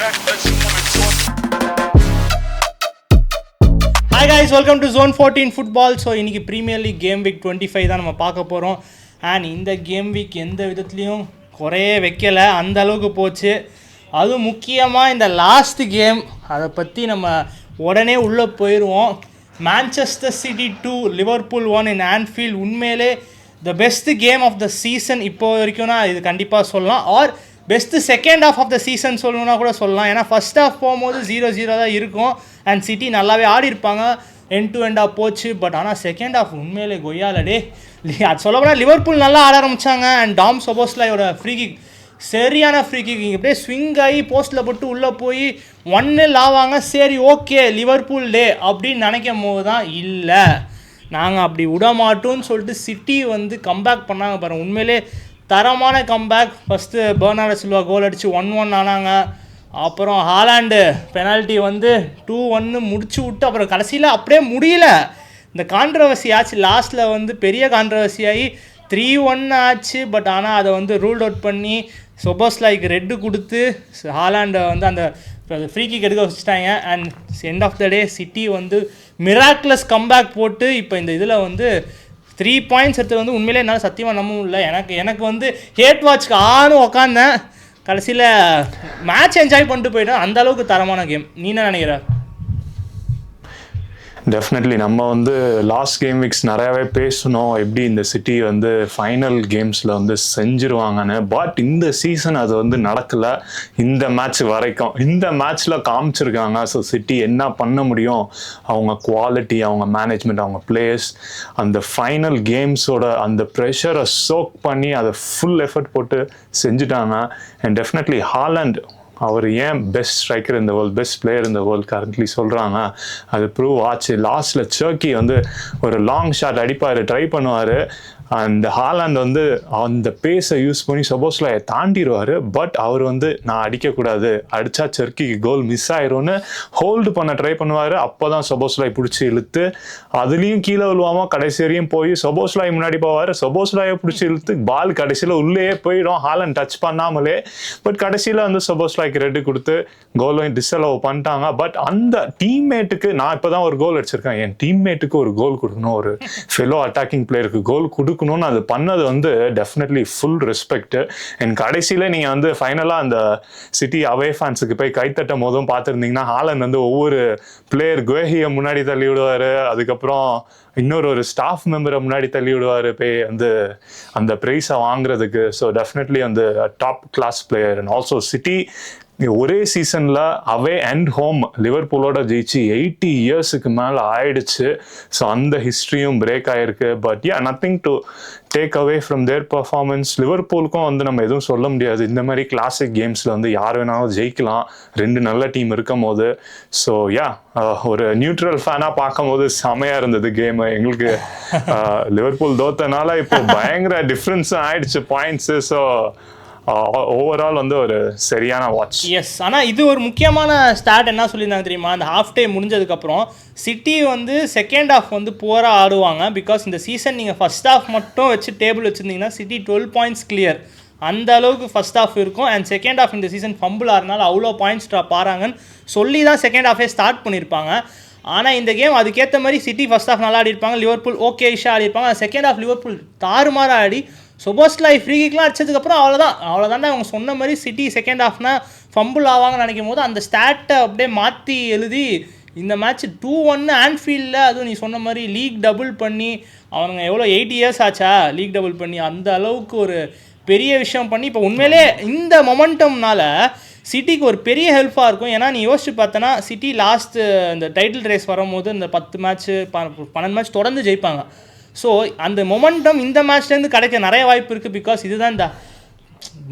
Hi guys, welcome to Zone 14 Football. So இன்றைக்கி premier league game week 25 தான் நம்ம பார்க்க போகிறோம். அண்ட் இந்த கேம் வீக் எந்த விதத்துலேயும் குறையே வைக்கலை, அந்த அளவுக்கு போச்சு. அதுவும் முக்கியமாக இந்த லாஸ்ட் கேம், அதை பற்றி நம்ம உடனே உள்ளே போயிடுவோம். Manchester City 2 Liverpool 1 in Anfield. உண்மையிலே the best game of the season இப்போ வரைக்கும்னா இது கண்டிப்பாக சொல்லலாம். Or best second half of the season சொல்லணுன்னா கூட சொல்லலாம். ஏன்னா ஃபஸ்ட் ஹாஃப் போகும்போது 0-0 தான் இருக்கும் அண்ட் சிட்டி நல்லாவே ஆடி இருப்பாங்க, எண்ட் டு எண்டாக போச்சு. பட் ஆனால் செகண்ட் ஹாஃப் உண்மையிலே கொய்யாலடே. அது சொல்லப்போனால் லிவர்பூல் நல்லா ஆட ஆரம்பித்தாங்க. அண்ட் டாம் சொபோஸ்லாயோட ஃப்ரீ கிக், சரியான ஃப்ரீ கிக், இங்கே அப்படியே ஸ்விங் ஆகி போஸ்ட்டில் போட்டு உள்ளே போய் 1-0 ஆவாங்க. சரி ஓகே லிவர்பூல் டே அப்படின்னு நினைக்கும் போது தான் இல்லை, நாங்கள் அப்படி விட மாட்டோம்னு சொல்லிட்டு சிட்டி வந்து கம்பேக் பண்ணாங்க பாருங்கள். உண்மையிலே தரமான கம்பேக். ஃபஸ்ட்டு பெர்னார்டோ சில்வா கோல் அடித்து 1-1 ஆனாங்க. அப்புறம் ஹாலாண்டு பெனால்ட்டி வந்து 2-1 முடிச்சு விட்டு அப்புறம் கடைசியில் அப்படியே முடியல. இந்த கான்ட்ரவர்சி ஆச்சு லாஸ்ட்டில், வந்து பெரிய கான்ட்ரவர்சி ஆகி 3-1 ஆச்சு. பட் ஆனால் அதை வந்து ரூல்ட் அவுட் பண்ணி சொபோஸ்லாய்க்கு ரெட்டு கொடுத்து ஹாலாண்டை வந்து அந்த ஃப்ரீ கிக் எடுக்க வச்சுட்டாங்க. And end of the day City வந்து மிராக்குலஸ் கம்பேக் போட்டு இப்போ இந்த இதில் வந்து 3 பாயிண்ட்ஸ் எடுத்து வந்து உண்மையிலே என்னால் சத்தியமாக நம்ப முடியல. எனக்கு வந்து ஹேட் வாட்ச்க்கு உக்காந்தேன், கடைசியில் மேட்ச் என்ஜாய் பண்ணிட்டு போயிட்டேன். அந்த அளவுக்கு தரமான கேம். நீ என்ன நினைக்கிற? டெஃபினெட்லி நம்ம வந்து லாஸ்ட் கேம் வீக்ஸ் நிறையாவே பேசணும், எப்படி இந்த சிட்டி வந்து ஃபைனல் கேம்ஸில் வந்து செஞ்சுருவாங்கன்னு. பட் இந்த சீசன் அது வந்து நடக்கலை. இந்த மேட்ச் வரைக்கும் இந்த மேட்ச்சில் காமிச்சிருக்காங்க. ஸோ சிட்டி என்ன பண்ண முடியும், அவங்க குவாலிட்டி, அவங்க மேனேஜ்மெண்ட், அவங்க பிளேயர்ஸ், அந்த ஃபைனல் கேம்ஸோட அந்த ப்ரெஷரை சோக் பண்ணி அதை ஃபுல் எஃபர்ட் போட்டு செஞ்சுட்டாங்க. அண்ட் டெஃபினெட்லி ஹாலண்ட், அவர் ஏன் பெஸ்ட் ஸ்ட்ரைக்கர் இந்த வேர்ல்ட், பெஸ்ட் பிளேயர் இந்த வேர்ல்ட் கரண்ட்லி சொல்கிறாங்க, அது ப்ரூவ் ஆச்சு. லாஸ்ட்டில் சர்க்கி வந்து ஒரு லாங் ஷாட் அடிப்பார், ட்ரை பண்ணுவார். அந்த ஹாலாண்ட் வந்து அந்த பேஸை யூஸ் பண்ணி சப்போஸ்லாயை தாண்டிடுவார். பட் அவர் வந்து நான் அடிக்கக்கூடாது, அடித்தா சர்க்கிக்கு கோல் மிஸ் ஆயிரும்னு ஹோல்டு பண்ண ட்ரை பண்ணுவார். அப்போ தான் சப்போஸ்லாய் பிடிச்சி இழுத்து அதுலேயும் கீழே விழுவாமல் கடைசி வரையும் போய் சப்போஸ்லாய் முன்னாடி போவார். சப்போஸ்லாயை பிடிச்சி இழுத்து பால் கடைசியில் உள்ளேயே போயிடும், ஹாலண்ட் டச் பண்ணாமலே. பட் கடைசியில் வந்து சப்போஸ்லாய்க்கு ரெட்டு கொடுத்து கோலையும் டிஸ்அலோவ் பண்ணிட்டாங்க. பட் அந்த டீம்மேட்டுக்கு, நான் இப்போ தான் ஒரு கோல் அடிச்சிருக்கேன், என் டீம்மேட்டுக்கு ஒரு கோல் கொடுக்கணும், ஒரு ஃபெலோ அட்டாக்கிங் பிளேயருக்கு கோல் கொடுக்கணும்னு அது பண்ணது வந்து டெஃபினெட்லி ஃபுல் ரெஸ்பெக்ட். அண்ட் கடைசியில் நீங்கள் வந்து ஃபைனலாக அந்த சிட்டி அவே ஃபேன்ஸுக்கு போய் கைத்தட்டும் போதும் பார்த்துருந்தீங்கன்னா, ஹாலண்ட் வந்து ஒவ்வொரு பிளேயர் குவேஹியை முன்னாடி தள்ளி விடுவார், அதுக்கப்புறம் இன்னொரு ஸ்டாஃப் மெம்பரை முன்னாடி தள்ளி விடுவார் போய் வந்து அந்த ப்ரைஸை வாங்குறதுக்கு. ஸோ டெஃபினெட்லி வந்து top class player. And also City ஒரே சீசனில் அவே அண்ட் ஹோம் லிவர்பூலோட ஜெயிச்சு 80 இயர்ஸுக்கு மேலே ஆயிடுச்சு. ஸோ அந்த ஹிஸ்ட்ரியும் பிரேக் ஆகிருக்கு. But nothing to take away from their performance. லிவர்பூலுக்கும் வந்து நம்ம எதுவும் சொல்ல முடியாது, இந்த மாதிரி கிளாசிக் கேம்ஸில் வந்து யார் வேணாலும் ஜெயிக்கலாம், 2 நல்ல டீம் இருக்கும் போது. ஸோ ஒரு நியூட்ரல் ஃபேனாக பார்க்கும் போது செமையாக இருந்தது கேமு. எங்களுக்கு லிவர்பூல் தோத்தனால இப்போ பயங்கர டிஃப்ரென்ஸும் ஆயிடுச்சு பாயிண்ட்ஸு. ஸோ ஓவரால் வந்து ஒரு சரியான வாட்ச். எஸ், ஆனால் இது ஒரு முக்கியமான ஸ்டார்ட் என்ன சொல்லியிருந்தாங்க தெரியுமா, அந்த ஹாஃப் டைம் முடிஞ்சதுக்கப்புறம் சிட்டி வந்து செகண்ட் ஹாஃப் வந்து புவராக ஆடுவாங்க. பிகாஸ் இந்த சீசன் நீங்கள் ஃபஸ்ட் ஹாஃப் மட்டும் வச்சு டேபிள் வச்சுருந்தீங்கன்னா சிட்டி 12 பாயிண்ட்ஸ் கிளியர், அந்த அளவுக்கு ஃபஸ்ட் ஹாஃப் இருக்கும். அண்ட் செகண்ட் ஹாஃப் இந்த சீசன் ஃபம்பிள் ஆகிறனால அவ்வளோ பாயிண்ட்ஸ் ட்ராப் ஆகிறாங்கன்னு சொல்லி தான் செகண்ட் ஹாஃபே ஸ்டார்ட் பண்ணியிருப்பாங்க. ஆனால் இந்த கேம் அதுக்கேற்ற மாதிரி சிட்டி ஃபஸ்ட் ஹாஃப் நல்லா ஆடிருப்பாங்க, லிவர்பூல் ஓகேஷாக ஆடிருப்பாங்க. செகண்ட் ஹாஃப் லிவர்பூல் தாறுமாற ஆடி சொபோஸ்லாய் ஃப்ரீ கிக்லாம் அடிச்சதுக்கப்புறம் அவ்வளோதான் அவங்க சொன்ன மாதிரி சிட்டி செகண்ட் ஹாஃப்னா ஃபம்பிள் ஆவாங்கன்னு நினைக்கும் போது அந்த ஸ்டாட்டை அப்படியே மாற்றி எழுதி இந்த மேட்ச் 2-1 ஆன்ஃபீல்டில், அதுவும் நீ சொன்ன மாதிரி லீக் டபுள் பண்ணி, அவங்க எவ்வளோ 8 இயர்ஸ் ஆச்சா லீக் டபுள் பண்ணி, அந்த அளவுக்கு ஒரு பெரிய விஷயம் பண்ணி இப்போ உண்மையிலே இந்த மொமெண்டம்னால சிட்டிக்கு ஒரு பெரிய ஹெல்ப்பாக இருக்கும். ஏன்னா நீ யோசிச்சு பார்த்தனா சிட்டி லாஸ்ட்டு இந்த டைட்டில் ரேஸ் வரும்போது இந்த 10 மேட்ச்சு 12 மேட்ச் தொடர்ந்து ஜெயிப்பாங்க. ஸோ அந்த மொமெண்டம் இந்த மேட்ச்லேருந்து கிடைக்க நிறைய வாய்ப்பு இருக்குது. பிகாஸ் இதுதான் இந்த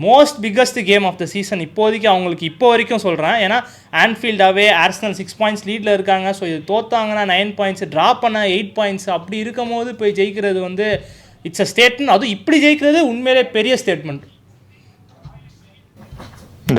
most biggest game of the season இப்போதைக்கு அவங்களுக்கு, இப்போ வரைக்கும் சொல்கிறேன். ஏன்னா ஆன்ஃபீல்டாகவே ஆர்சனல் 6 பாயிண்ட்ஸ் லீடில் இருக்காங்க. ஸோ இது தோத்தாங்கன்னா 9 பாயிண்ட்ஸ், ட்ராப் பண்ண 8 பாயிண்ட்ஸ், அப்படி இருக்கும் போது போய் ஜெயிக்கிறது வந்து இட்ஸ் அ ஸ்டேட்மெண்ட். அதுவும் இப்படி ஜெயிக்கிறது உண்மையிலே பெரிய ஸ்டேட்மெண்ட்.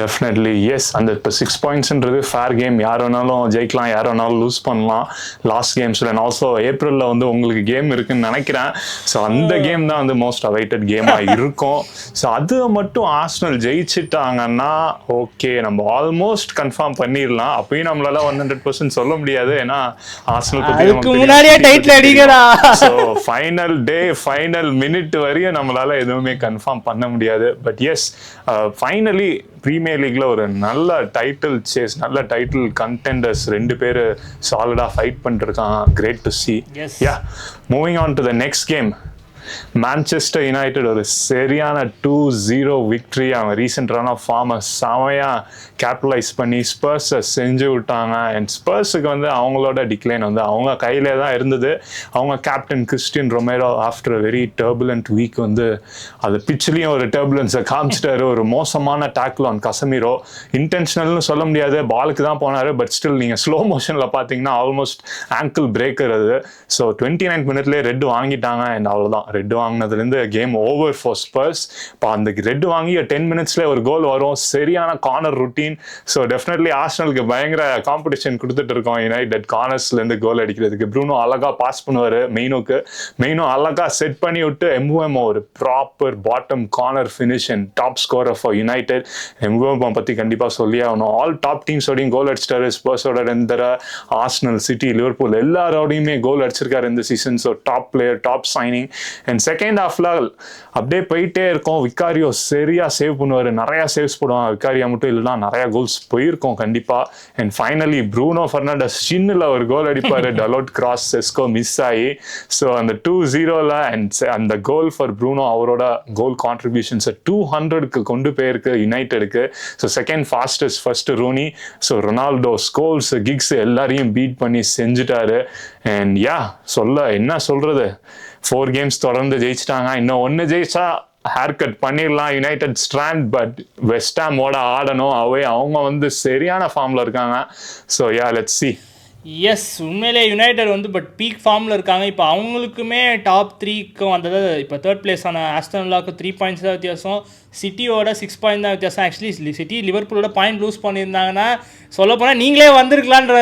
Definitely yes. அந்த இப்போ 6 பாயிண்ட்ஸ்ன்றது ஃபேர் கேம், யார் வேணாலும் ஜெயிக்கலாம், யார் வேணாலும் லூஸ் பண்ணலாம் லாஸ்ட் கேம்ஸில். அண்ட் ஆல்சோ ஏப்ரலில் வந்து உங்களுக்கு கேம் இருக்குன்னு நினைக்கிறேன். ஸோ அந்த கேம் தான் வந்து மோஸ்ட் அவைட்டட் கேமாக இருக்கும். ஸோ அது மட்டும் ஆர்சனல் ஜெயிச்சிட்டாங்கன்னா ஓகே, நம்ம ஆல்மோஸ்ட் கன்ஃபார்ம் பண்ணிடலாம். அப்பயும் நம்மளால 100% சொல்ல முடியாது, ஏன்னா Arsenal final day final minute வரையும் நம்மளால எதுவுமே கன்ஃபார்ம் பண்ண முடியாது. பட் எஸ், ஃபைனலி பிரீமியர் லீக்ல ஒரு நல்ல டைட்டில் சேஸ், நல்ல டைட்டில் கண்டெண்டர்ஸ் 2 பேர் சாலிடா ஃபைட் பண்ணிருக்காங்க. Great to see. Yeah, moving on to the next game. Manchester United ஒரு சரியான 2-0 விக்டரி. அவங்க ரீசெண்ட் ரன் ஆஃப் ஃபார்மை செமையாக கேபிட்டலைஸ் பண்ணி ஸ்பர்ஸை செஞ்சு விட்டாங்க. அண்ட் ஸ்பர்ஸுக்கு வந்து அவங்களோட டிக்ளைன் வந்து அவங்க கையிலே தான் இருந்தது. அவங்க captain Christian Romero after very turbulent week வந்து அது பிச்சிலையும் ஒரு டர்புலன்ஸை காமிச்சிட்டாரு. ஒரு மோசமான டேக்கிள் ஆன் கசமிரோ. இன்டென்ஷனல்னு சொல்ல முடியாது, பாலுக்கு தான் போனார். பட் ஸ்டில் நீங்கள் ஸ்லோ மோஷனில் பார்த்தீங்கன்னா ஆல்மோஸ்ட் ஆங்கிள் பிரேக்கர் அது. ஸோ 29 மினிட்லேயே ரெட் வாங்கிட்டாங்க. அண்ட் அவ்வளோதான், ரெட் வாங்கினதுலேருந்து கேம் ஓவர் ஃபார் ஸ்பர்ஸ். இப்போ அந்த ரெட் வாங்கி 10 மினிட்ஸ்லேயே ஒரு கோல் வரும். சரியான கார்னர் ருட்டீன். ஸோ டெஃபினெட்லி ஆர்சனலுக்கு பயங்கர காம்படிஷன் கொடுத்துட்டு இருக்கோம் யுனைடெட் கார்னர்ஸ்லேருந்து கோல் அடிக்கிறதுக்கு. ப்ரூனோ அழகாக பாஸ் பண்ணுவார் மெயினுக்கு. மெயினும் அழகாக செட் பண்ணி விட்டு எம்ஓஎம்ஓ ஒரு proper bottom corner finish and top scorer for United. எம்ஓஎம்ஓ பற்றி கண்டிப்பாக சொல்லி ஆகணும். ஆல் டாப் டீம்ஸோடையும் கோல் அடிச்சிட்டாரு. ஸ்பர்ஸோட எந்தர ஆர்சனல், சிட்டி, லிவர்பூல் எல்லாரோடையுமே கோல் அடிச்சிருக்காரு இந்த season. So top player, top signing. And second ஹாஃப்ல அப்படியே போயிட்டே இருக்கும். விக்காரியோ சரியா சேவ் பண்ணுவார், நிறையா சேவ்ஸ் போடுவாங்க. விக்காரியா மட்டும் இல்லைனா நிறையா கோல்ஸ் போயிருக்கோம் கண்டிப்பாக. அண்ட் ஃபைனலி ப்ரூனோ ஃபெர்னாண்டஸ் சின்னில் ஒரு கோல் அடிப்பார். டலோட் கிராஸ் செஸ்கோ மிஸ் ஆகி. ஸோ அந்த 2-0ல அண்ட் அந்த கோல் ஃபார் ப்ரூனோ அவரோட கோல் கான்ட்ரிபியூஷன்ஸை 200க்கு கொண்டு போயிருக்கு யுனைடெடுக்கு. So second fastest first Rooney. So Ronaldo, Scholes, Giggs எல்லாரையும் பீட் பண்ணி செஞ்சுட்டாரு. அண்ட் யா, என்ன சொல்றது, 4 கேம்ஸ் தொடர்ந்து ஜெயிச்சிட்டாங்க. இன்னும் 1 ஜெயிச்சா ஹேர் கட் பண்ணிடலாம் யுனைடெட் ஸ்ட்ராண்ட். பட் வெஸ்டாமோட ஆடணும். அவங்க வந்து சரியான ஃபார்ம்ல இருக்காங்க. So yeah, let's see. Yes, உண்மையிலே யுனைடெட் வந்து பட் பீக் ஃபார்மில் இருக்காங்க. இப்போ அவங்களுக்குமே டாப் 3க்கும் வந்தது. இப்போ 3rd பிளேஸ் ஆன ஆஸ்டன் வில்லாவுக்கு 3 பாயிண்ட்ஸ் தான் வித்தியாசம். சிட்டியோட 6 பாயிண்ட் தான் வித்தியாசம். ஆக்சுவலி சிட்டி லிவர்பூலோட பாயிண்ட் லூஸ் பண்ணியிருந்தாங்கன்னா சொல்லப்போனால் நீங்களே வந்திருக்கலான்ற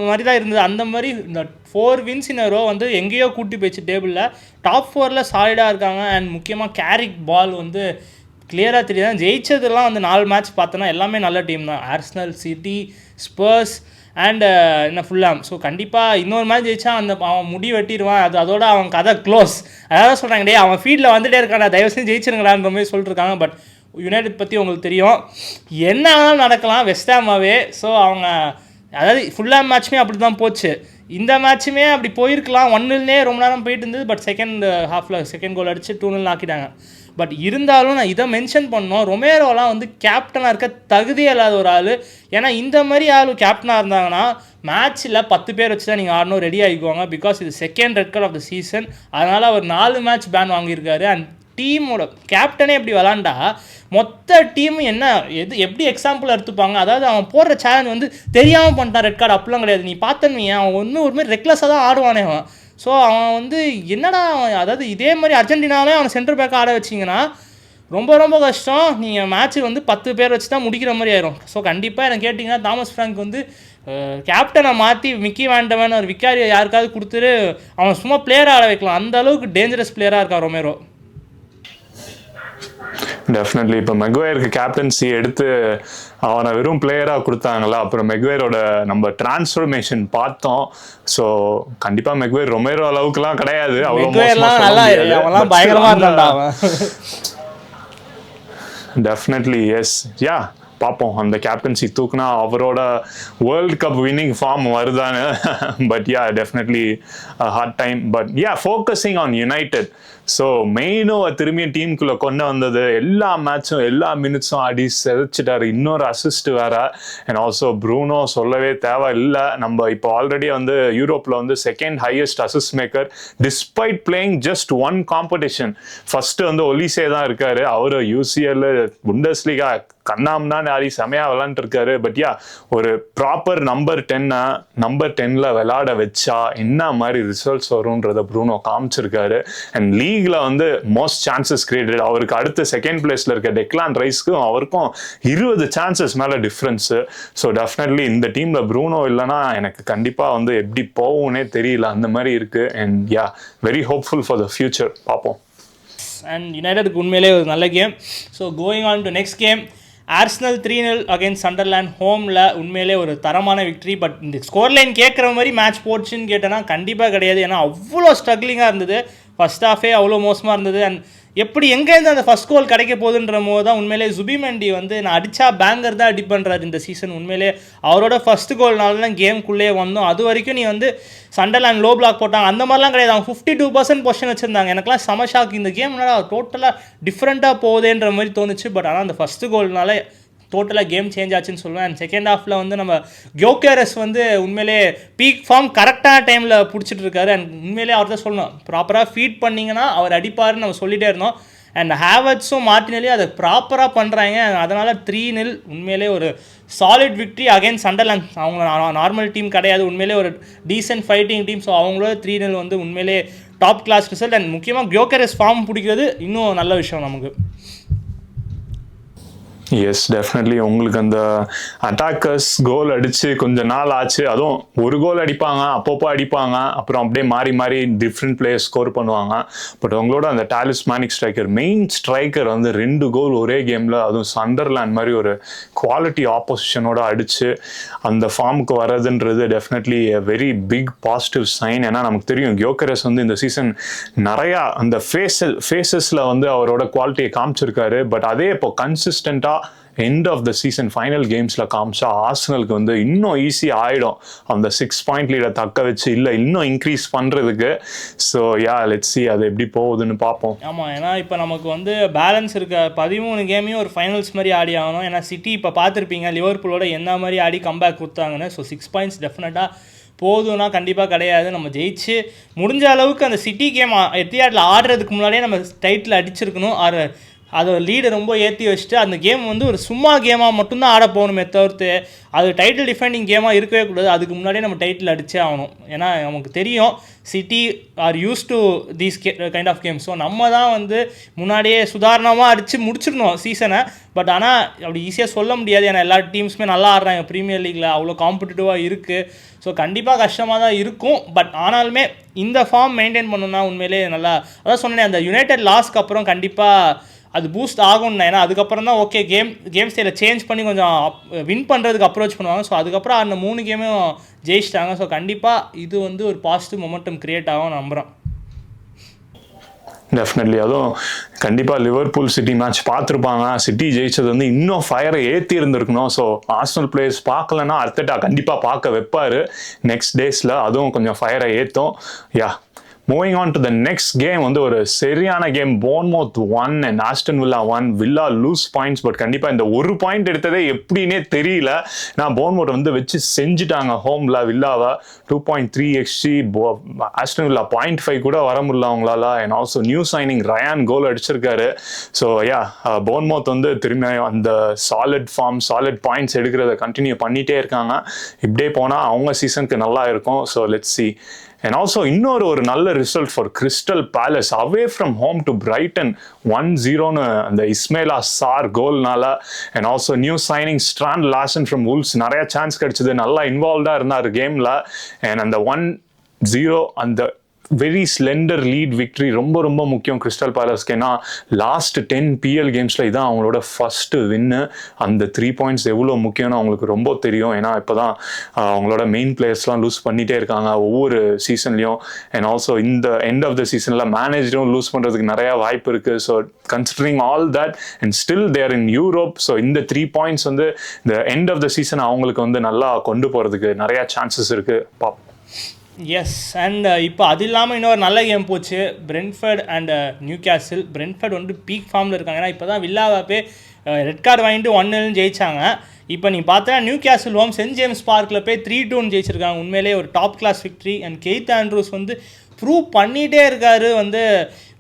மாதிரி தான் இருந்தது. அந்த மாதிரி இந்த 4 வின்ஸ் இன் ரோ வந்து எங்கேயோ கூட்டி போயிடுச்சு டேபிளில். டாப் 4ல் சாலிடாக இருக்காங்க. அண்ட் முக்கியமாக கேரிக் பால் வந்து கிளியராக தெரியுது. ஜெயிச்சதெல்லாம் வந்து 4 மேட்ச் பார்த்தோன்னா எல்லாமே நல்ல டீம் தான். ஆர்சனல், சிட்டி, ஸ்பர்ஸ் அண்ட் என்ன ஃபுல்லாம். ஸோ கண்டிப்பாக இன்னொரு மேட்ச் ஜெயிச்சா அவன் முடி வெட்டிடுவான். அதோட அவன் கதை க்ளோஸ். அதாவது சொல்கிறாங்க, டே அவன் ஃபீல்டில் வந்துட்டே இருக்கான், தயவு செஞ்சு ஜெயிச்சிருங்களான்ற மாதிரி சொல்லிட்டுருக்காங்க. பட் யுனைடெட் பற்றி உங்களுக்கு தெரியும், என்ன வேணாலும் நடக்கலாம் வெஸ்டாமாவே. ஸோ அவங்க அதாவது ஃபுல்லாக மேட்ச்சுமே அப்படி தான் போச்சு. இந்த மேட்ச்சுமே அப்படி போயிருக்கலாம். 1-0 ரொம்ப நேரம் போயிட்டு இருந்தது. பட் செகண்ட் ஹாஃபில் செகண்ட் கோல் அடித்து 2-0 ஆக்கிட்டாங்க. பட் இருந்தாலும் நான் இதை மென்ஷன் பண்ணோம், ரொமேரோலாம் வந்து கேப்டனாக இருக்க தகுதியே இல்லாத ஒரு ஆள். ஏன்னா இந்த மாதிரி ஆள் கேப்டனாக இருந்தாங்கன்னா மேட்ச்சில் 10 பேர் வச்சு தான் நீங்கள் ஆடணும், ரெடி ஆகிக்குவாங்க. பிகாஸ் இது second red card of the season. அதனால் அவர் 4 மேட்ச் பேன் வாங்கியிருக்காரு. அண்ட் டீமோட கேப்டனே எப்படி விளாண்டா மொத்த டீமும் எப்படி எக்ஸாம்பிள் எடுத்துப்பாங்க. அதாவது அவன் போடுற சேலஞ்ச் வந்து தெரியாமல் பண்ணிட்டான் ரெட் கார்டு, அப்படிலாம் கிடையாது. நீ பார்த்தன்னு அவன் ஒன்றும் ஒரு மாதிரி ரெக்லெஸ்ஸாக தான் ஆடுவானே அவன். ஸோ அவன் வந்து என்னடா, அதாவது இதே மாதிரி அர்ஜென்டினாவே அவனை சென்டர் பேக் ஆட வச்சிங்கன்னா ரொம்ப ரொம்ப கஷ்டம். நீங்கள் மேட்ச்சு வந்து 10 பேர் வச்சு தான் முடிக்கிற மாதிரி ஆயிரும். ஸோ கண்டிப்பாக எனக்கு கேட்டிங்கன்னா தாமஸ் ஃப்ராங்க் வந்து கேப்டனை மாற்றி மிக்கி வேண்டவன் ஒரு விக்காரியை யாருக்காவது கொடுத்துட்டு அவன் சும்மா பிளேயராக ஆட வைக்கலாம். அந்த அளவுக்கு டேஞ்சரஸ் பிளேயராக இருக்கான் ரொமேரோ. டெஃபினெட்லி. இப்போ மெக்வயருக்கு கேப்டன்சி எடுத்து அவனை வெறும் பிளேயராக கொடுத்தாங்களா, அப்புறம் மெக்வயரோட நம்ம டிரான்ஸ்ஃபர்மேஷன் பார்த்தோம். ஸோ கண்டிப்பாக மெக்வயர் ரொமேரோ அளவுக்குலாம் கிடையாது. Definitely yes. யா, பார்ப்போம் அந்த கேப்டன்சி தூக்குனா அவரோட வேர்ல்ட் கப் வின்னிங் ஃபார்ம் வருதான்னு. But yeah, definitely hard time. But yeah, focusing on United. So மெயினும் திரும்பியும் டீமுக்குள்ளே கொண்டு வந்தது. எல்லா மேட்சும் எல்லா மினிட்ஸும் ஆடி செதைச்சிட்டாரு. இன்னொரு அசிஸ்ட் வேற. அண்ட் ஆல்சோ ப்ரூனோ சொல்லவே தேவை இல்லை. நம்ம இப்போ ஆல்ரெடி வந்து யூரோப்பில் வந்து second highest assist maker despite playing just 1 competition. First வந்து ஒலிசே தான் இருக்காரு. அவர் UCL, புண்டஸ்லீகா கண்ணாம்தான் ஆடி செமையாக விளாண்டுருக்காரு. பட் யா, ஒரு ப்ராப்பர் நம்பர் 10ல விளாட வச்சா என்ன மாதிரி ரிசல்ட்ஸ் வரும்ன்றத ப்ரூனோ காமிச்சிருக்காரு. அண்ட் லீக் லீக்ல வந்து மோஸ்ட் சான்சஸ் கிரியேட்டட். அவருக்கு அடுத்த செகண்ட் பிளேஸ்ல இருக்க டெக்லான் ரைஸ்க்கும் அவருக்கும் 20 சான்சஸ் மேல டிஃபரன்ஸ். ஸோ டெஃபினெட்லி இந்த டீம்ல ப்ரூனோ இல்லைன்னா எனக்கு கண்டிப்பா வந்து எப்படி போகும்னே தெரியல, அந்த மாதிரி இருக்கு. And yeah, very hopeful for the future. பார்ப்போம். அண்ட் யுனைடெடுக்கு உண்மையிலே ஒரு நல்ல game. So going on to next game, Arsenal 3-0 against Sunderland ஹோமில். உண்மையிலே ஒரு தரமான விக்ட்ரி. பட் இந்த ஸ்கோர் லைன் கேட்குற மாதிரி மேட்ச் போச்சுன்னு கேட்டேன்னா கண்டிப்பாக கிடையாது. ஏன்னா அவ்வளோ ஸ்ட்ரகிளிங்காக இருந்தது. ஃபர்ஸ்ட் ஹாஃபே அவ்வளோ மோசமாக இருந்தது. அண்ட் எப்படி எங்கேருந்து அந்த ஃபர்ஸ்ட் கோல் கிடைக்க போகுதுன்ற போது தான் உண்மையிலே சுபிமெண்டி வந்து நான் அடித்தா பேங்கர் தான் அடி பண்ணுறாரு இந்த சீசன். உண்மையிலே அவரோட ஃபர்ஸ்ட் கோல்னால தான் கேமுக்குள்ளே வந்தோம். அது வரைக்கும் நீ வந்து சண்டர்லேண்ட் லோ பிளாக் போட்டாங்க அந்த மாதிரிலாம் கிடையாது. அவங்க 52% பொசிஷன் வச்சுருந்தாங்க. எனக்குலாம் செம ஷாக். இந்த கேம்னால டோட்டலாக டிஃப்ரெண்ட்டாக போகுதுன்ற மாதிரி தோணுச்சு. பட் ஆனால் அந்த ஃபஸ்ட்டு கோல்னால டோட்டலாக கேம் சேஞ்ச் ஆச்சுன்னு சொல்லுவேன். அண்ட் செகண்ட் ஹாஃபில் வந்து நம்ம கியோகேரஸ் வந்து உண்மையிலே பீக் ஃபார்ம் கரெக்டான டைமில் பிடிச்சிட்டு இருக்காரு. அண்ட் உண்மையிலே அவர் தான் சொல்லணும், ப்ராப்பராக ஃபீட் பண்ணிங்கன்னா அவர் அடிப்பாருன்னு நம்ம சொல்லிகிட்டே இருந்தோம். அண்ட் ஹேவர்ட்ஸும் மார்டினெல்லியும் அதை ப்ராப்பராக பண்ணுறாங்க. அதனால் 3-0 உண்மையிலே ஒரு சாலிட் விக்ட்ரி அகைன்ஸ்ட் சண்டர்லேண்ட். அவங்க நார்மல் டீம் கிடையாது, உண்மையிலே ஒரு டீசென்ட் ஃபைட்டிங் டீம். ஸோ அவங்களோட 3-0 வந்து உண்மையிலே டாப் கிளாஸ் ரிசல்ட். அண்ட் முக்கியமாக கியோகேரஸ் ஃபார்ம் பிடிக்கிறது இன்னும் நல்ல விஷயம் நமக்கு. எஸ், டெஃபினெட்லி உங்களுக்கு அந்த அட்டாக்கர்ஸ் கோல் அடித்து கொஞ்சம் நாள் ஆச்சு. அதுவும் ஒரு கோல் அடிப்பாங்க, அப்பப்போ அடிப்பாங்க, அப்புறம் அப்படியே மாறி மாறி டிஃப்ரெண்ட் பிளேயர்ஸ் ஸ்கோர் பண்ணுவாங்க. பட் உங்களோட அந்த டாலிஸ்மானிக் ஸ்ட்ரைக்கர், மெயின் ஸ்ட்ரைக்கர் வந்து 2 கோல் ஒரே கேமில், அதுவும் சண்டர்லேண்ட் மாதிரி ஒரு குவாலிட்டி ஆப்போசிஷனோட அடித்து அந்த ஃபார்முக்கு வர்றதுன்றது definitely very big positive sign. ஏன்னா நமக்கு தெரியும் கியோகேரஸ் வந்து இந்த சீசன் நிறையா அந்த ஃபேஸஸில் வந்து அவரோட குவாலிட்டியை காமிச்சிருக்காரு. பட் அதே இப்போ கன்சிஸ்டண்ட்டாக end of the season final கேம்ஸில் காமிச்சா ஆர்சனலுக்கு வந்து இன்னும் ஈஸியாக ஆகிடும் அந்த 6 பாயிண்ட் லீடை தக்க வச்சு இல்லை இன்னும் இன்க்ரீஸ் பண்ணுறதுக்கு. ஸோ யா, லெட்ஸ் see அது எப்படி போகுதுன்னு பார்ப்போம். ஆமாம், ஏன்னா இப்போ நமக்கு வந்து பேலன்ஸ் இருக்க 13 கேமையும் ஒரு ஃபைனல்ஸ் மாதிரி ஆடி ஆகணும். ஏன்னா சிட்டி இப்போ பார்த்துருப்பீங்க லிவர்பூலோட என்ன மாதிரி ஆடி கம்பேக் கொடுத்தாங்கன்னு. ஸோ 6 பாயிண்ட்ஸ் டெஃபினட்டாக போதும்னா கண்டிப்பாக கிடையாது. நம்ம ஜெயிச்சு முடிஞ்ச அளவுக்கு அந்த சிட்டி கேம் எத்தியாட்டில் ஆடுறதுக்கு முன்னாடியே நம்ம டைட்டில் அடிச்சிருக்கணும். அதை லீடை ரொம்ப ஏற்றி வச்சுட்டு அந்த கேம் வந்து ஒரு சும்மா கேமாக மட்டும்தான் ஆட போகணுமே தவிர்த்து அது டைட்டில் டிஃபெண்டிங் கேமாக இருக்கவே கூடாது. அதுக்கு முன்னாடியே நம்ம டைட்டில் அடிச்சே ஆகணும். ஏன்னா நமக்கு தெரியும் City are used to these kind of games. So நம்ம தான் வந்து முன்னாடியே சுதாரணமாக அடித்து முடிச்சிடணும் சீசனை. பட் ஆனால் அப்படி ஈஸியாக சொல்ல முடியாது. ஏன்னா எல்லா டீம்ஸுமே நல்லா ஆடுறாங்க ப்ரீமியர் லீக்கில், அவ்வளோ காம்படிட்டிவாக இருக்குது. ஸோ கண்டிப்பாக கஷ்டமாக தான் இருக்கும். பட் ஆனாலுமே இந்த ஃபார்ம் மெயின்டைன் பண்ணணும்னா உண்மையிலே நல்லா, அதான் சொன்னேன், அந்த யுனைடெட் லாஸ்க்கு அப்புறம் கண்டிப்பாக அது பூஸ்ட் ஆகும்னா. ஏன்னா அதுக்கப்புறம் தான் ஓகே கேம் ஸ்டைலை சேஞ்ச் பண்ணி கொஞ்சம் வின் பண்ணுறதுக்கு அப்ரோச் பண்ணுவாங்க. ஸோ அதுக்கப்புறம் அந்த 3 கேமையும் ஜெயிச்சிட்டாங்க. ஸோ கண்டிப்பாக இது வந்து ஒரு பாசிட்டிவ் மொமெண்டம் கிரியேட் ஆகும் நம்புகிறேன். டெஃபினெட்லி அதுவும் கண்டிப்பாக லிவர்பூல் சிட்டி மேட்ச் பார்த்துருப்பாங்க. சிட்டி ஜெயிச்சது வந்து இன்னும் ஃபயரை ஏற்றி இருந்திருக்கணும். ஸோ ஆர்சனல் பிளேயர்ஸ் பார்க்கலன்னா அர்த்தெட்டா கண்டிப்பாக பார்க்க வைப்பார் நெக்ஸ்ட் டேஸில். அதுவும் கொஞ்சம் ஃபயரை ஏற்றும். Yeah, moving on to the next game வந்து ஒரு சரியான game. Bournemouth 1 and Aston Villa 1. Villa lose points. But கண்டிப்பாக இந்த ஒரு பாயிண்ட் எடுத்ததே எப்படின்னே தெரியல. நான் போர்ன்மவுத் வந்து வச்சு செஞ்சுட்டாங்க ஹோமில் வில்லாவை. 2.3 XG. ஆஸ்டன் வில்லா 0.5 கூட வர முடியல அவங்களால. And also new signing Rayan goal அடிச்சிருக்காரு. ஸோ யா, போர்ன்மவுத் வந்து திரும்பி அந்த சாலிட் ஃபார்ம், சாலிட் பாயிண்ட்ஸ் எடுக்கிறத கண்டினியூ பண்ணிகிட்டே இருக்காங்க. இப்படியே போனால் அவங்க சீசனுக்கு நல்லா இருக்கும். So let's see. And also இன்னொரு ஒரு நல்ல result for Crystal Palace away from home to Brighton 1-0 அந்த இஸ்மேலா சார் கோல்னால. And also new signing Strand Larsen from Wolves நிறைய சான்ஸ் கிடைச்சது, நல்லா இன்வால்வ்டாக இருந்தார் கேமில். அண்ட் அந்த 1-0 அந்த வெரி ஸ்லெண்டர் லீட் விக்ட்ரி ரொம்ப ரொம்ப முக்கியம் கிறிஸ்டல் பேலஸ்க்கு. ஏன்னா லாஸ்ட் 10 PL கேம்ஸில் இதான் அவங்களோட ஃபஸ்ட்டு வின்னு. அந்த 3 பாயிண்ட்ஸ் எவ்வளோ முக்கியம்னு அவங்களுக்கு ரொம்ப தெரியும். ஏன்னா இப்போ தான் அவங்களோட மெயின் பிளேயர்ஸ்லாம் லூஸ் பண்ணிகிட்டே இருக்காங்க ஒவ்வொரு சீசன்லேயும். அண்ட் ஆல்சோ இந்த எண்ட் ஆஃப் த சீசனில் மேனேஜரும் லூஸ் பண்ணுறதுக்கு நிறையா வாய்ப்பு இருக்குது. So considering all that and still there in Europe. So இந்த 3 பாயிண்ட்ஸ் வந்து இந்த எண்ட் ஆஃப் த சீசன் அவங்களுக்கு வந்து நல்லா கொண்டு போகிறதுக்கு நிறையா சான்சஸ் இருக்குது. பார்ப்போம். எஸ், அண்ட் இப்போ அது இல்லாமல் இன்னொரு நல்ல கேம் போச்சு, பிரென்ட்ஃபர்ட் அண்ட் நியூ கேசில். பிரென்ட்ஃபர்ட் வந்து பீக் ஃபார்மில் இருக்காங்க. ஏன்னா இப்போ தான் வில்லாவை போய் ரெட் கார்டு வாங்கிட்டு 1-0 ஜெயிச்சாங்க. இப்போ நீ பார்த்தா நியூ கேசில் ஹோம் சென்ட் ஜேம்ஸ் பார்க்கில் போய் 3-2 ஜெயிச்சிருக்காங்க. உண்மையிலே ஒரு top class victory. And Keith Andrews வந்து ப்ரூவ் பண்ணிகிட்டே இருக்காரு. வந்து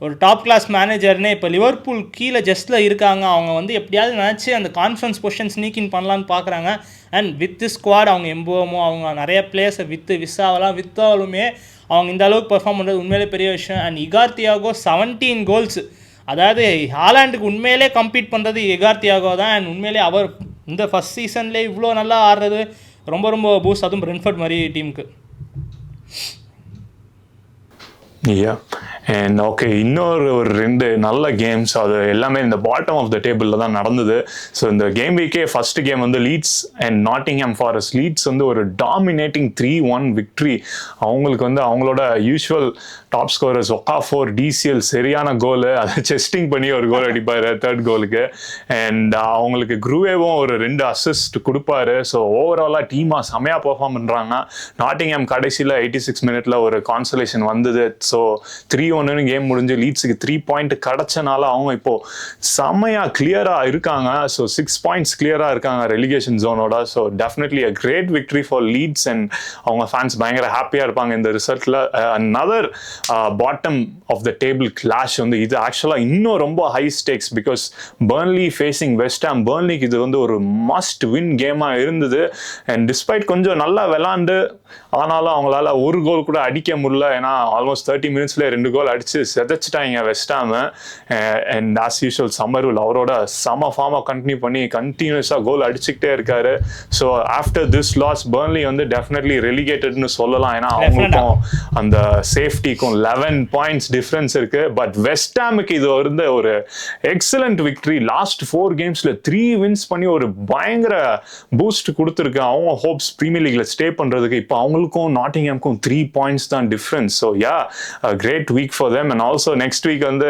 ஒரு டாப் கிளாஸ் மேனேஜர்னே இப்போ லிவர்பூல் கீழே ஜஸ்ட்டில் இருக்காங்க. அவங்க வந்து எப்படியாவது நினச்சி அந்த கான்ஃபரன்ஸ் பொசிஷன் ஸ்னீக்கின் பண்ணலான்னு பார்க்குறாங்க. அண்ட் வித் ஸ்குவாட் அவங்க எம்போமோ அவங்க நிறைய பிளேயர்ஸை விசாவெல்லாம் வித்தாலுமே அவங்க இந்த அளவுக்கு பெர்ஃபார்ம் பண்ணுறது உண்மையிலே பெரிய விஷயம். அண்ட் இகார் தியாகோ 17 கோல்ஸ், அதாவது ஹாலாண்டுக்கு உண்மையிலே கம்பீட் பண்ணுறது இகார் தியாகோ தான். அண்ட் உண்மையிலே அவர் இந்த ஃபஸ்ட் சீசன்லேயே இவ்வளோ நல்லா ஆடுறது ரொம்ப ரொம்ப பூஸ்ட், அதுவும் பிரென்ஃபோர்ட் மாதிரி டீமுக்கு. அண்ட் ஓகே, இன்னொரு ஒரு 2 நல்ல கேம்ஸ், அது எல்லாமே இந்த பாட்டம் ஆஃப் த டேபிளில் தான் நடந்தது. ஸோ இந்த கேம் வீக்கே ஃபர்ஸ்ட் கேம் வந்து Leeds and Nottingham Forest. Leeds வந்து ஒரு டாமினேட்டிங் 3-1 விக்ட்ரி. அவங்களுக்கு வந்து அவங்களோட யூஸ்வல் டாப் ஸ்கோரர்ஸ் ஒக்காஃபோர் டிசிஎல் சரியான கோலு, அதை செஸ்டிங் பண்ணி ஒரு கோல் அடிப்பார் 3rd கோலுக்கு. அண்ட் அவங்களுக்கு குரூவேவும் ஒரு 2 அசிஸ்ட் கொடுப்பாரு. ஸோ ஓவராலாக டீமாக செமையாக பெர்ஃபார்ம் பண்ணுறாங்க. நாட்டிங்ஹாம் கடைசியில் 86 மினிட்ல ஒரு கான்சலேஷன் வந்தது. ஸோ 3-1 கேம் முடிஞ்சு லீட்ஸுக்கு 3 பாயிண்ட் கிடைச்சனால அவங்க இப்போ செம்மையா கிளியரா இருக்காங்க. ஸோ 6 பாயிண்ட்ஸ் கிளியரா இருக்காங்க ரெலிகேஷன் ஜோனோட. So definitely a great victory for Leeds and அவங்க ஃபேன்ஸ் பயங்கர ஹாப்பியா இருப்பாங்க இந்த ரிசல்ட்ல. another bottom of the table clash வந்து இது ஆக்சுவலா இன்னும் ரொம்ப high stakes because Burnley facing West Ham. பர்ன்லிக்கு இது வந்து ஒரு மஸ்ட் வின் கேமா இருந்தது. அண்ட் டிஸ்பைட் கொஞ்சம் நல்லா விளாண்டு ஆனாலும் அவங்களால ஒரு கோல் கூட அடிக்க முடியல. ஏன்னா ஆல்மோஸ்ட் 30 மினிட்ஸ்ல 2 கோல் அடிச்சு செதைச்சிட்டாங்க West Ham. And as usual Summerville அவரோட சம ஃபார்மை கண்டினியூ பண்ணி கண்டினியூஸாக கோல் அடிச்சுக்கிட்டே இருக்காரு. So after this loss Burnley வந்து டெஃபினெட்லி ரெலிகேட்டட்னு சொல்லலாம். ஏன்னா அவங்களுக்கும் அந்த சேஃப்டிக்கும் 11 பாயிண்ட்ஸ் டிஃப்ரென்ஸ் இருக்கு. பட் வெஸ்ட் ஹாமுக்கு இது வந்து ஒரு எக்ஸலண்ட் விக்டரி. லாஸ்ட் 4 கேம்ஸ்ல 3 வின்ஸ் பண்ணி ஒரு பயங்கர பூஸ்ட் கொடுத்துருக்கு. அவங்க ஹோப்ஸ் பிரீமியர் லீக்ல ஸ்டே பண்றதுக்கு. இப்போ அவங்களுக்கும் நாட்டிங்ஹாமுக்கும் 3 பாயிண்ட்ஸ் தான் difference. So yeah, great week for them. And also next week வந்து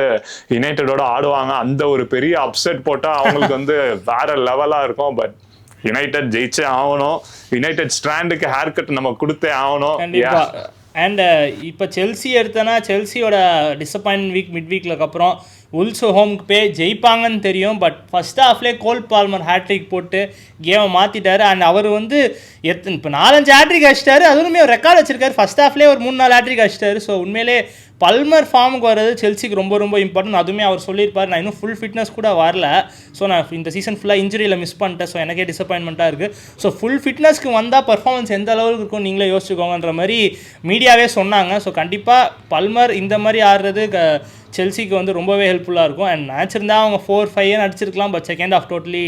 யுனைடெடோட ஆடுவாங்க. அந்த ஒரு பெரிய அப்செட் போட்டா அவங்களுக்கு வந்து வேற லெவலா இருக்கும். பட் யுனைடெட் ஜெயிச்சே ஆகணும். யுனைடெட் ஸ்ட்ராண்டுக்கு ஹேர் கட் நம்ம கொடுத்தே ஆகணும். அண்ட் இப்போ செல்சி எடுத்தனா செல்சியோட டிசப்பாயின்மெண்ட் வீக் மிட் வீக்லக்கு அப்புறம் உல்ஸ் ஹோம்க்கு போய் ஜெயிப்பாங்கன்னு தெரியும். பட் ஃபர்ஸ்ட் ஹாஃப்லேயே கோல் பால்மர் ஹேட்ரிக் போட்டு கேமை மாற்றிட்டாரு. அண்ட் அவர் வந்து இப்போ 4-5 ஹேட்ரிக் அடிச்சிட்டாரு. அதுவுமே ஒரு ரெக்கார்ட் வச்சிருக்காரு. ஃபர்ஸ்ட் ஹாஃப்லேயே ஒரு 3-4 ஹேட்ரிக் அடிச்சிட்டாரு. ஸோ உண்மையிலே பல்மர் ஃபார்முக்கு வர்றது செல்சிக்கு ரொம்ப ரொம்ப இம்பார்ட்டன்ட். அதுவுமே அவர் சொல்லியிருப்பார், நான் இன்னும் ஃபுல் ஃபிட்னஸ் கூட வரல. ஸோ நான் இந்த சீசன் ஃபுல்லாக இன்ஜுரியில் மிஸ் பண்ணிட்டேன். ஸோ எனக்கே டிசப்பாயின்மெண்ட்டாக இருக்குது. ஸோ ஃபுல் ஃபிட்னஸ்க்கு வந்தால் பர்ஃபார்மன்ஸ் எந்த அளவுக்கு இருக்கும் நீங்களே யோசிச்சுக்கோங்கன்ற மாதிரி மீடியாவே சொன்னாங்க. ஸோ கண்டிப்பாக பல்மர் இந்த மாதிரி ஆடுறது செல்சிக்கு வந்து ரொம்பவே ஹெல்ப்ஃபுல்லாக இருக்கும். அண்ட் மேட்ச் இருந்தால் அவங்க 4-5 அடிச்சிருக்கலாம். பட் செகண்ட் ஆஃப் டோட்டலி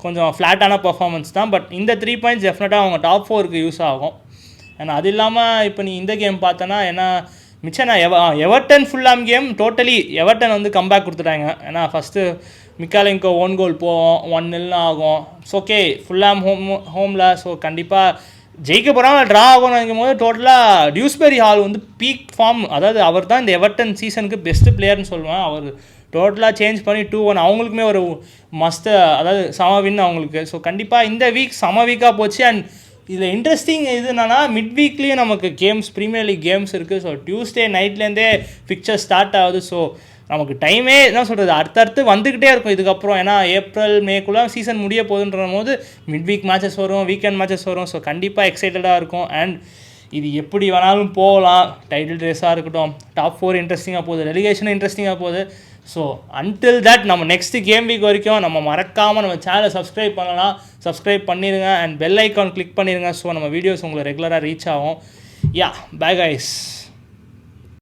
கொஞ்சம் ஃப்ளாட்டான பர்ஃபார்மன்ஸ் தான். பட் இந்த 3 பாயிண்ட்ஸ் டெஃபினட்டாக அவங்க டாப் 4க்கு யூஸ் ஆகும். அண்ட் அது இல்லாமல் இப்போ நீ இந்த கேம் பார்த்தோன்னா ஏன்னா மிச்சம் எவர்டன் ஃபுல்லாம் கேம் டோட்டலி எவர்டன் வந்து கம்பேக் கொடுத்துட்டாங்க. ஏன்னா ஃபஸ்ட்டு மிக்காலிங்கோ 1 கோல் போவோம், 1-0 ஆகும். ஸோ ஓகே, ஃபுல்லாம் ஹோமில். ஸோ கண்டிப்பாக ஜெயிக்க போகிறாங்க, ட்ரா ஆகணும்னு நினைக்கும் போது டோட்டலாக டியூஸ்பெரி ஹால் வந்து பீக் ஃபார்ம். அதாவது அவர் தான் இந்த எவர்டன் சீசனுக்கு பெஸ்ட்டு பிளேயர்னு சொல்லுவேன். அவர் டோட்டலாக சேஞ்ச் பண்ணி 2-1 அவங்களுக்குமே ஒரு மஸ்ட்டு, அதாவது சம வின் அவங்களுக்கு. ஸோ கண்டிப்பாக இந்த வீக் சம வீக்காக போச்சு. அண்ட் இதில் இன்ட்ரெஸ்டிங் இது என்னன்னா மிட் வீக்லேயும் நமக்கு கேம்ஸ் ப்ரீமியர் லீக் கேம்ஸ் இருக்குது. ஸோ டியூஸ்டே நைட்லேருந்தே பிக்சர் ஸ்டார்ட் ஆகுது. ஸோ நமக்கு டைமே என்ன சொல்கிறது அடுத்தடுத்து வந்துக்கிட்டே இருக்கும் இதுக்கப்புறம். ஏன்னா ஏப்ரல் மேக்குள்ளே சீசன் முடிய போகுதுன்ற போது மிட் வீக் மேட்சஸ் வரும், வீக்கெண்ட் மேட்சஸ் வரும். ஸோ கண்டிப்பாக எக்ஸைட்டடாக இருக்கும். அண்ட் இது எப்படி வேணாலும் போகலாம். டைட்டில் ரேஸாக இருக்கட்டும், டாப் 4 இன்ட்ரெஸ்டிங்காக போகுது, ரெலிகேஷனும் இன்ட்ரெஸ்டிங்காக போகுது. ஸோ அன்டில் தட் நம்ம நெக்ஸ்ட் கேம் வீக் வரைக்கும் நம்ம மறக்காமல் நம்ம சேனலை சப்ஸ்கிரைப் பண்ணலாம். சப்ஸ்கிரைப் பண்ணிடுங்க அண்ட் பெல் ஐக்கான் கிளிக் பண்ணிடுங்க. ஸோ நம்ம வீடியோஸ் உங்களை ரெகுலராக ரீச் ஆகும். யா, பை கைஸ்.